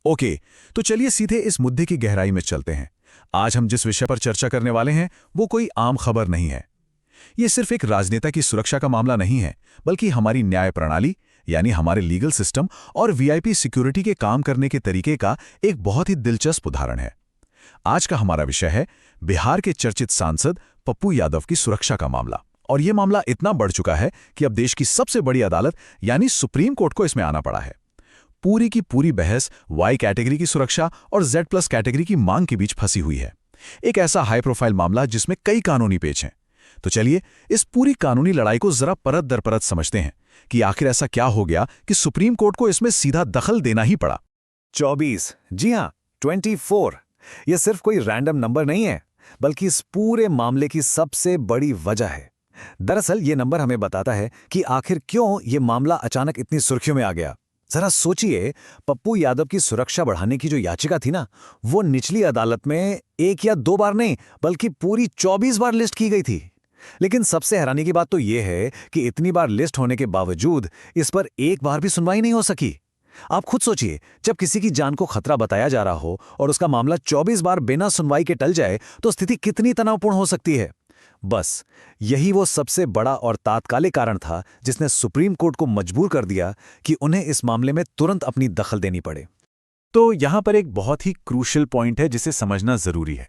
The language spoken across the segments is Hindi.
ओके, तो चलिए सीधे इस मुद्दे की गहराई में चलते हैं। आज हम जिस विषय पर चर्चा करने वाले हैं वो कोई आम खबर नहीं है। ये सिर्फ एक राजनेता की सुरक्षा का मामला नहीं है, बल्कि हमारी न्याय प्रणाली यानी हमारे लीगल सिस्टम और वीआईपी सिक्योरिटी के काम करने के तरीके का एक बहुत ही दिलचस्प उदाहरण है। आज का हमारा विषय है बिहार के चर्चित सांसद पप्पू यादव की सुरक्षा का मामला। और ये मामला इतना बढ़ चुका है कि अब देश की सबसे बड़ी अदालत यानी सुप्रीम कोर्ट को इसमें आना पड़ा है। पूरी की पूरी बहस वाई कैटेगरी की सुरक्षा और Z+ कैटेगरी की मांग के बीच फंसी हुई है। एक ऐसा हाई प्रोफाइल मामला जिसमें कई कानूनी पेच हैं। तो चलिए इस पूरी कानूनी लड़ाई को जरा परत दर परत समझते हैं कि आखिर ऐसा क्या हो गया कि सुप्रीम कोर्ट को इसमें सीधा दखल देना ही पड़ा। 24, जी हाँ 24। यह सिर्फ कोई रैंडम नंबर नहीं है, बल्कि इस पूरे मामले की सबसे बड़ी वजह है। दरअसल ये नंबर हमें बताता है कि आखिर क्यों ये मामला अचानक इतनी सुर्खियों में आ गया। जरा सोचिए, पप्पू यादव की सुरक्षा बढ़ाने की जो याचिका थी ना, वो निचली अदालत में 1 या 2 बार नहीं बल्कि पूरी 24 बार लिस्ट की गई थी। लेकिन सबसे हैरानी की बात तो ये है कि इतनी बार लिस्ट होने के बावजूद इस पर एक बार भी सुनवाई नहीं हो सकी। आप खुद सोचिए, जब किसी की जान को खतरा बताया जा रहा हो और उसका मामला 24 बार बिना सुनवाई के टल जाए तो स्थिति कितनी तनावपूर्ण हो सकती है। बस यही वो सबसे बड़ा और तात्कालिक कारण था जिसने सुप्रीम कोर्ट को मजबूर कर दिया कि उन्हें इस मामले में तुरंत अपनी दखल देनी पड़े। तो यहां पर एक बहुत ही क्रूशियल पॉइंट है जिसे समझना जरूरी है।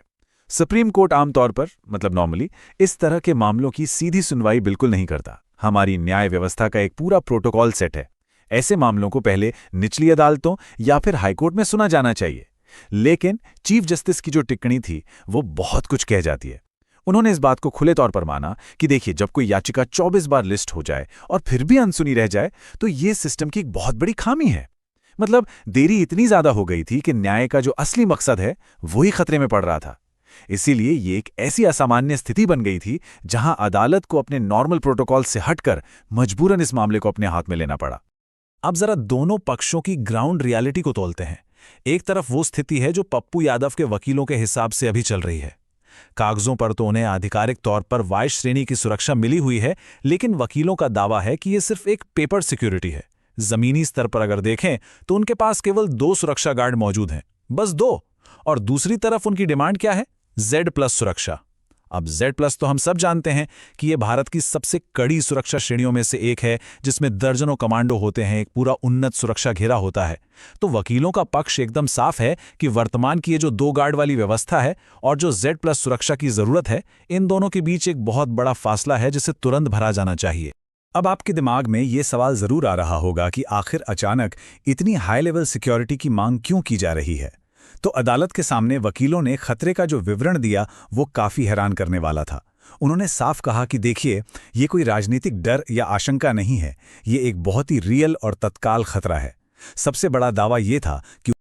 सुप्रीम कोर्ट आमतौर पर नॉर्मली इस तरह के मामलों की सीधी सुनवाई बिल्कुल नहीं करता। हमारी न्याय व्यवस्था का एक पूरा प्रोटोकॉल सेट है। ऐसे मामलों को पहले निचली अदालतों या फिर हाईकोर्ट में सुना जाना चाहिए। लेकिन चीफ जस्टिस की जो टिप्पणी थी वो बहुत कुछ कह जाती है। उन्होंने इस बात को खुले तौर पर माना कि देखिए, जब कोई याचिका 24 बार लिस्ट हो जाए और फिर भी अनसुनी रह जाए तो ये सिस्टम की एक बहुत बड़ी खामी है। देरी इतनी ज्यादा हो गई थी कि न्याय का जो असली मकसद है वही खतरे में पड़ रहा था। इसीलिए ये एक ऐसी असामान्य स्थिति बन गई थी जहां अदालत को अपने नॉर्मल प्रोटोकॉल से हटकर मजबूरन इस मामले को अपने हाथ में लेना पड़ा। अब जरा दोनों पक्षों की ग्राउंड रियलिटी को तोलते हैं। एक तरफ वो स्थिति है जो पप्पू यादव के वकीलों के हिसाब से अभी चल रही है। कागजों पर तो उन्हें आधिकारिक तौर पर वाई श्रेणी की सुरक्षा मिली हुई है, लेकिन वकीलों का दावा है कि यह सिर्फ एक पेपर सिक्योरिटी है। जमीनी स्तर पर अगर देखें तो उनके पास केवल 2 सुरक्षा गार्ड मौजूद हैं, बस 2। और दूसरी तरफ उनकी डिमांड क्या है? Z+ सुरक्षा। अब Z+ तो हम सब जानते हैं कि यह भारत की सबसे कड़ी सुरक्षा श्रेणियों में से एक है, जिसमें दर्जनों कमांडो होते हैं, एक पूरा उन्नत सुरक्षा घेरा होता है। तो वकीलों का पक्ष एकदम साफ है कि वर्तमान की ये जो 2 गार्ड वाली व्यवस्था है और जो Z+ सुरक्षा की जरूरत है, इन दोनों के बीच एक बहुत बड़ा फासला है जिसे तुरंत भरा जाना चाहिए। अब आपके दिमाग में ये सवाल जरूर आ रहा होगा कि आखिर अचानक इतनी हाई लेवल सिक्योरिटी की मांग क्यों की जा रही है। तो अदालत के सामने वकीलों ने खतरे का जो विवरण दिया वो काफी हैरान करने वाला था। उन्होंने साफ कहा कि देखिए, ये कोई राजनीतिक डर या आशंका नहीं है, ये एक बहुत ही रियल और तत्काल खतरा है। सबसे बड़ा दावा ये था कि